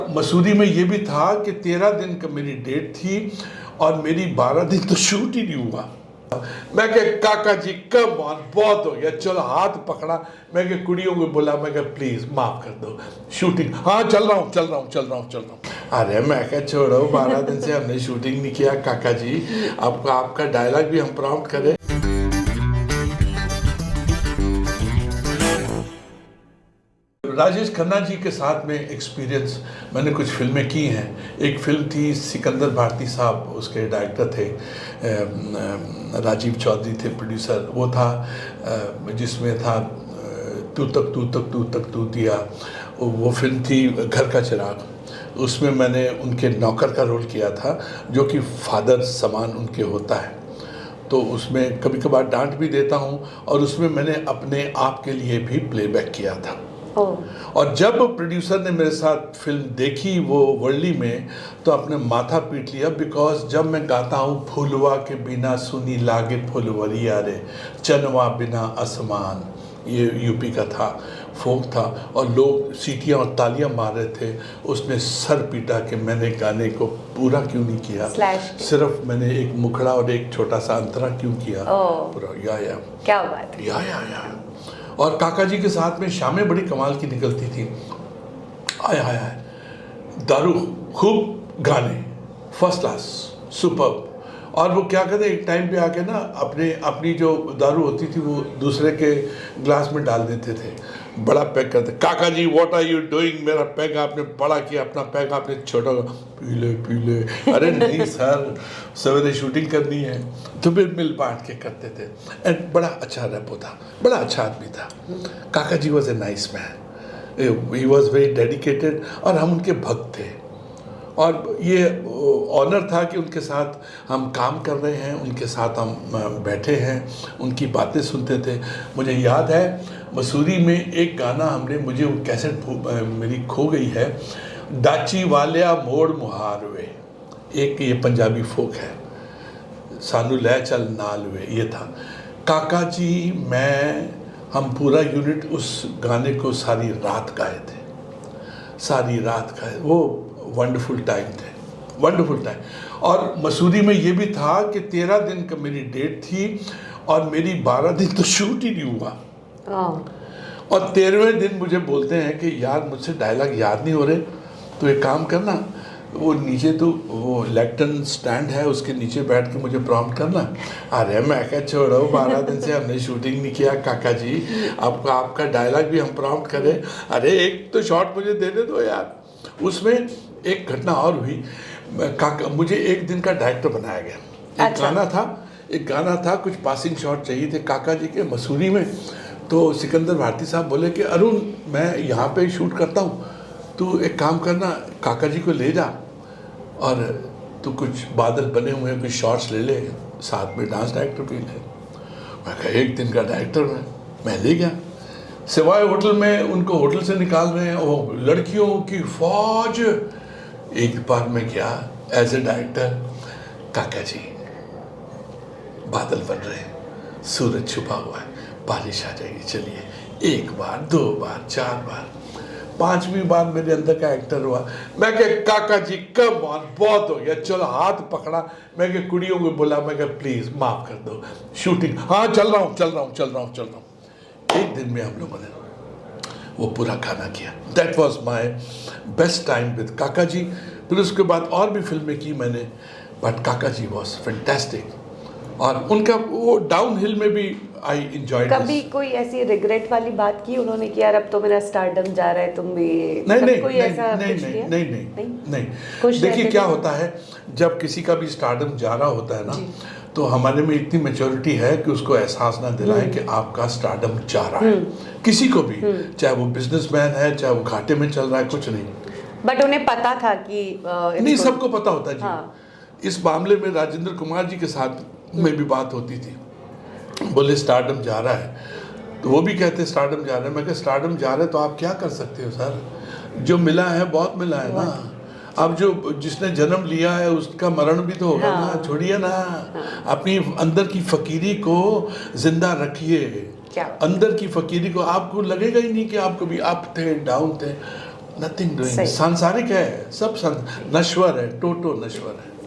मसूरी में ये भी था कि 13 दिन का मेरी डेट थी और मेरी 12 दिन तो शूट ही नहीं हुआ। मैं कह काका जी कम ऑन, बहुत हो गया, चलो हाथ पकड़ा। मैं कह कुड़ियों को बोला, मैं कह प्लीज माफ कर दो, शूटिंग, हाँ चल रहा हूँ। अरे मैं कह छोड़ो, 12 दिन से हमने शूटिंग नहीं किया काका जी, आपका डायलॉग भी हम प्रॉम्प्ट करें। राजेश खन्ना जी के साथ में एक्सपीरियंस, मैंने कुछ फिल्में की हैं। एक फिल्म थी सिकंदर भारती साहब, उसके डायरेक्टर थे, राजीव चौधरी थे प्रोड्यूसर। वो था जिसमें था तू तक तू दिया, वो फिल्म थी घर का चिराग। उसमें मैंने उनके नौकर का रोल किया था, जो कि फादर समान उनके होता है। तो उसमें कभी कभार डांट भी देता हूँ, और उसमें मैंने अपने आप के लिए भी प्लेबैक किया था। और जब प्रोड्यूसर ने मेरे साथ फिल्म देखी वो वर्ली में, तो अपने माथा पीट लिया, बिकॉज जब मैं गाता हूँ फूलवा के बिना सुनी लागे फुलवरिया रे, चनवा बिना आसमान, ये यूपी का था, फोक था, और लोग सीटियाँ और तालियां मार रहे थे। उसने सर पीटा कि मैंने गाने को पूरा क्यों नहीं किया, सिर्फ मैंने एक मुखड़ा और एक छोटा सा अंतरा क्यों किया पूरा। या क्या बात है। या और काका जी के साथ में शामें बड़ी कमाल की निकलती थी। आय दारू, खूब गाने, फर्स्ट क्लास, सुपर्ब। और वो क्या कहते, एक टाइम पे आके ना अपनी जो दारू होती थी वो दूसरे के ग्लास में डाल देते थे, बड़ा पैक करते। काका जी व्हाट आर यू डूइंग, मेरा पैक आपने बड़ा किया, अपना पैक आपने छोटा, पी ले। अरे नहीं सर, सवेरे शूटिंग करनी है, तो फिर मिल बांट के करते थे। एंड बड़ा अच्छा रैपो था, बड़ा अच्छा आदमी था। Kaka ji was a nice man, he was very dedicated, और हम उनके भक्त थे। और ये ऑनर था कि उनके साथ हम काम कर रहे हैं, उनके साथ हम बैठे हैं, उनकी बातें सुनते थे। मुझे याद है मसूरी में एक गाना हमने, मुझे वो कैसेट मेरी खो गई है, दाची वालिया मोड़ मुहारवे, एक ये पंजाबी फोक है, सानू ले चल नाल वे, ये था। काका जी हम पूरा यूनिट उस गाने को सारी रात गाए थे, सारी रात गाए। वो वंडरफुल टाइम थे, वंडरफुल टाइम। और मसूरी में ये भी था कि 13 दिन का मेरी डेट थी और मेरी 12 दिन तो शूट ही नहीं हुआ। और 13वें दिन मुझे बोलते हैं कि यार मुझसे डायलॉग याद नहीं हो रहे, तो एक काम करना, वो नीचे तो वो लेक्टन स्टैंड है, उसके नीचे बैठ के मुझे प्रॉम्प्ट करना। अरे मैं क्या छोड़ो, 12 दिन से हमने शूटिंग नहीं किया काका जी, आपका डायलॉग भी हम प्रॉम्प्ट करें। अरे एक तो शॉट मुझे देने दो यार। उसमें एक घटना और हुई, मुझे एक दिन का डायरेक्टर बनाया गया। एक गाना था, कुछ पासिंग शॉट चाहिए थे काका जी के मसूरी में। तो सिकंदर भारती साहब बोले कि अरुण मैं यहाँ पे शूट करता हूँ, तू एक काम करना, काका जी को ले जा और तू कुछ बादल बने हुए कुछ शॉट्स ले ले, साथ में डांस डायरेक्टर भी ले। मैं कहा एक दिन का डायरेक्टर मैं ले गया। सिवाय होटल में उनको होटल से निकाल रहे हैं, वो लड़कियों की फौज। एक बार मैं गया एज ए डायरेक्टर, काका जी बादल बन रहे हैं, सूरज छुपा हुआ है, बारिश आ जाएगी, चलिए। 1 बार 2 बार 4 बार, 5वीं बार मेरे अंदर का एक्टर हुआ। मैं कह काका जी कम ऑन, बहुत हो गया, चलो हाथ पकड़ा। मैं कह कुड़ियों को बोला, मैं कह प्लीज माफ कर दो, शूटिंग, हाँ चल रहा हूँ। एक दिन में हम लोगों ने वो पूरा खाना किया। That was my best time with काका जी। फिर उसके बाद और भी फिल्में की मैंने, बट काका जी वॉज फैंटास्टिक। और उनका वो डाउन हिल में भी आई एंजॉय। कभी कोई ऐसी रिग्रेट वाली बात की उन्होंने कि यार अब तो मेरा स्टारडम जा रहा है, तुम भी नहीं। देखिए क्या होता है, जब किसी का भी स्टारडम जा रहा होता है ना, तो हमारे में इतनी मैच्योरिटी है कि उसको एहसास ना दिलाएं कि आपका स्टारडम जा रहा है, किसी को भी, चाहे वो बिजनेसमैन है, चाहे वो घाटे में चल रहा है, कुछ नहीं। बट उन्हें पता था कि नहीं, सबको पता होता है जी। हाँ। इस मामले में राजेंद्र कुमार जी के साथ में भी बात होती थी, बोले स्टारडम जा रहा है, तो वो भी कहते स्टारडम जा रहा है। मैं कहा स्टारडम जा रहा है तो आप क्या कर सकते हो सर, जो मिला है बहुत मिला है ना। अब जो जिसने जन्म लिया है उसका मरण भी तो होगा ना, छोड़िए ना। अपनी अंदर की फकीरी को जिंदा रखिए, अंदर की फकीरी को। आपको लगेगा ही नहीं कि आप कभी अप थे डाउन थे, नथिंग डूइंग, सही। सांसारिक है सब, नश्वर है, टोटो नश्वर है।